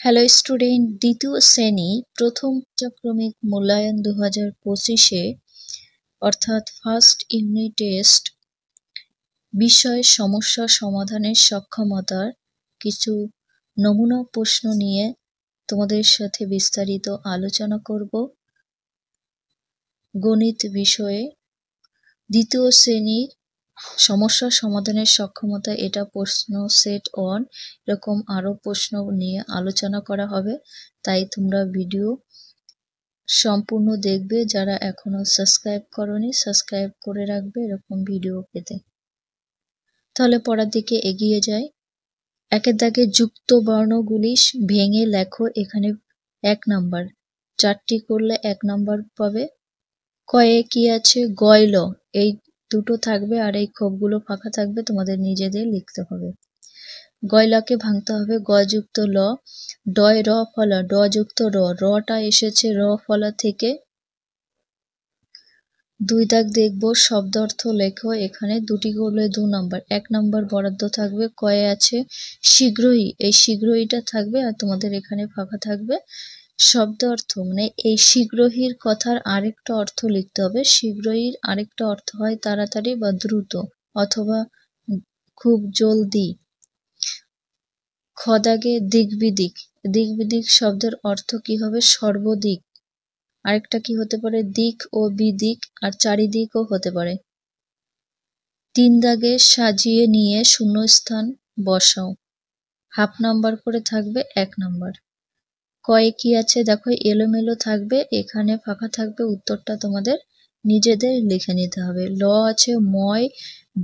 Hello student, দ্বিতীয় শ্রেণী প্রথম পর্যায়ক্রমিক মূল্যায়ন 2025-এ অর্থাৎ ফার্স্ট ইউনিট টেস্ট বিষয় সমস্যা সমাধানের সক্ষমতার কিছু নমুনা প্রশ্ন নিয়ে তোমাদের সাথে বিস্তারিত আলোচনা করব। গণিত বিষয়ে দ্বিতীয় শ্রেণীর সমস্যা সমাধানের সক্ষমতা, এটা প্রশ্ন সেট 1, এরকম আরও প্রশ্ন নিয়ে আলোচনা করা হবে। তাই তোমরা ভিডিও সম্পূর্ণ দেখবে। যারা এখনো সাবস্ক্রাইব করোনি সাবস্ক্রাইব করে রাখবে এরকম ভিডিও পেতে। তাহলে পড়ার দিকে এগিয়ে যাই। একের দাগে যুক্ত বর্ণগুলি ভেঙে লেখো। এখানে 1 নাম্বার, 4টি করলে 1 নাম্বার পাবে। কয়ে কি আছে? গয়ল, এই দুটো থাকবে আর এই খোপগুলো ফাঁকা থাকবে, তোমাদের নিজেদের লিখতে হবে। গয়লাকে ভাঙতে হবে। গ যুক্ত ল, ডয় র ফলা, ড যুক্ত র, রটা এসেছে র ফলা থেকে। 2 দাগ দেখব শব্দ অর্থ লেখো। এখানে 2টি করলে 2 নাম্বার, 1 নাম্বার বরাদ্দ থাকবে। কয়ে আছে শীঘ্রই, এই শীঘ্রইটা থাকবে আর তোমাদের এখানে ফাঁকা থাকবে। শব্দ অর্থ মানে এই শীঘ্রহীর কথার আরেকটা অর্থ লিখতে হবে। শীঘ্রহীর আরেকটা অর্থ হয় তাড়াতাড়ি বা দ্রুত অথবা খুব জলদি। খ দাগে দিক বিদিক, দিক বিদিক শব্দের অর্থ কি হবে? সর্বদিক। আরেকটা কি হতে পারে? দিক ও বিদিক, আর চারিদিকও হতে পারে। 3 দাগে সাজিয়ে নিয়ে শূন্যস্থান বসাও, হাফ নাম্বার করে থাকবে 1 নাম্বার। কয়ে কি আছে? দেখো এলোমেলো থাকবে, এখানে ফাঁকা থাকবে, উত্তরটা তোমাদের নিজেদের লিখে নিতে হবে। ল আছে ময়,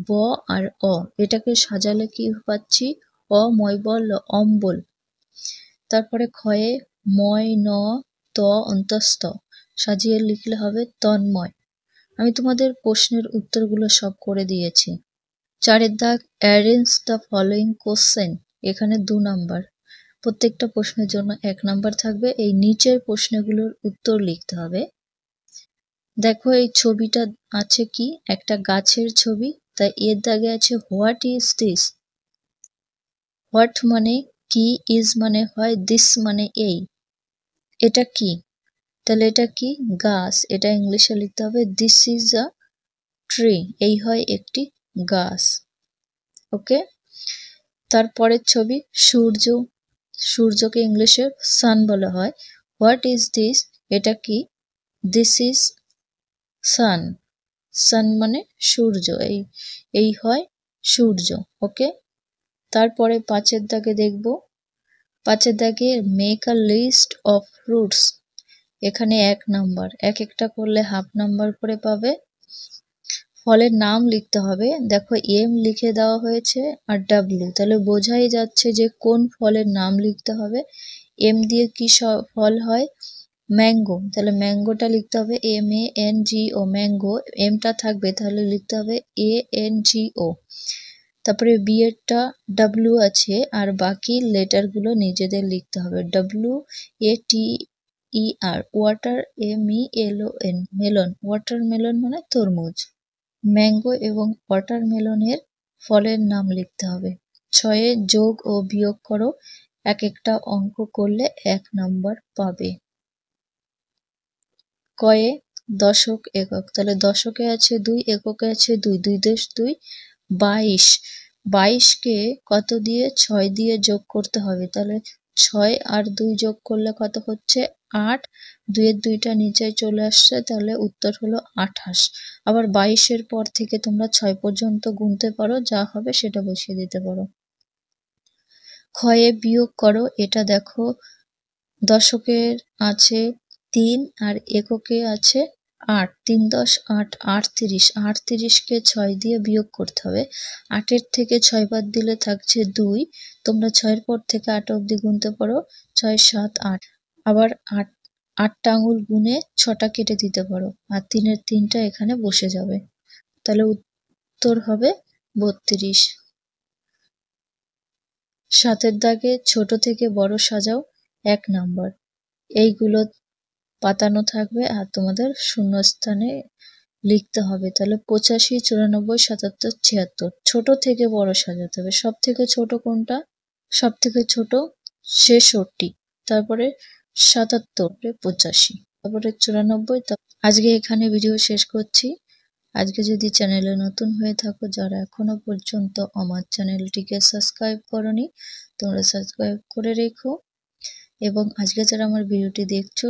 ব আর অ, এটাকে সাজালে কি পাচ্ছি? অময় বল, অম্বল। তারপরে ক্ষয়ে ময় ন ত অন্তস্থ, সাজিয়ে লিখলে হবে তন্ময়। আমি তোমাদের প্রশ্নের উত্তরগুলো সব করে দিয়েছি। 4 দাগ অ্যারেঞ্জ দ্য ফলোইং কোশ্চেন, এখানে 2 নাম্বার, প্রত্যেকটা প্রশ্নের জন্য 1 নাম্বার থাকবে। এই নিচের প্রশ্নগুলোর উত্তর লিখতে হবে। দেখো এই ছবিটা আছে কি? একটা গাছের ছবি। তাই এর দাগে আছে হোয়াট ইজ দিস। হোয়াট মানে কি, ইজ মানে হয়, দিস মানে এই। এটা কি? তাহলে এটা কি? গাছ। এটা ইংলিশে লিখতে হবে দিস ইজ আ ট্রি, এই হয় একটি গাছ। ওকে, তারপরের ছবি সূর্য, সূর্যকে ইংলিশে সান বলা হয়। হোয়াট ইজ দিস, এটা কি? দিস ইজ সান, সান মানে সূর্য, এই হয় সূর্য। ওকে, তারপরে 5 দাগে দেখব। 5 দাগে make a list of fruits, এখানে 1 নাম্বার, এক একটা করলে হাফ নাম্বার করে পাবে। ফলের নাম লিখতে হবে। দেখো এম লিখে দেওয়া হয়েছে আর ডাব্লিউ, তাহলে বোঝাই যাচ্ছে যে কোন ফলের নাম লিখতে হবে। এম দিয়ে কি ফল হয়? ম্যাঙ্গো, তাহলে ম্যাঙ্গোটা লিখতে হবে MANGO, ম্যাঙ্গো। এমটা থাকবে তাহলে লিখতে হবে ANGO। তারপরে বি এরটা ডাব্লিউ আছে আর বাকি লেটারগুলো নিজেদের লিখতে হবে। WATER, water, MELON, melon, watermelon মানে তরমুজ। ম্যাঙ্গো এবং ওয়াটারমেলনের ফলের নাম লিখতে হবে। 6 যোগ ও বিয়োগ করো, এক একটা অঙ্ক করলে 1 নাম্বার পাবে। কয়ে দশক একক, তাহলে দশকে আছে 2, এককে আছে 2, 2 × 2 = 22। 22কে কত দিয়ে? 6 দিয়ে যোগ করতে হবে। তাহলে 6 আর 2 যোগ করলে কত হচ্ছে? 8। 2 এর 2টা নিচে চলে আসছে, তাহলে উত্তর হলো 28। আবার 22-এর পর থেকে তোমরা 6 পর্যন্ত গুনতে পারো, যা হবে সেটা বসিয়ে দিতে পারো। ক্ষয়ে বিয়োগ করো, এটা দেখো দশকের আছে 3 আর এককে আছে 8, 3 × 10 = 8, 38। 38কে 6 দিয়ে বিয়োগ করতে হবে। 8-এর থেকে 6 বাদ দিলে থাকছে 2। তোমরা 6-এর পর থেকে 8 অবধি গুনতে পারো, 6, 7, 8। আবার 8টা আঙুল গুনে 6টা কেটে দিতে পারো, আর 3-এর 3টা এখানে বসে যাবে, তাহলে উত্তর হবে 32। 7 দাগে ছোট থেকে বড় সাজাও, 1 নাম্বার। এইগুলো পাতানো থাকবে আর তোমাদের শূন্যস্থানে লিখতে হবে। তাহলে 85, 94, 77, 76। ছোট থেকে বড় সাজাতে হবে। সব থেকে ছোট কোনটা? সব থেকে ছোট 66। তারপরে ৭৭, ৮৫, তারপরে ৯৪। আজকে এখানে ভিডিও শেষ করছি। আজকে যদি চ্যানেলে নতুন হয়ে থাকো, যারা এখনো পর্যন্ত আমার চ্যানেলটিকে সাবস্ক্রাইব করনি, তোমরা সাবস্ক্রাইব করে রেখো। এবং আজকে যারা আমার ভিডিওটি দেখছো,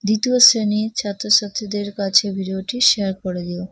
দ্বিতীয় শ্রেণীর ছাত্রছাত্রীদের কাছে ভিডিওটি শেয়ার করে দিও।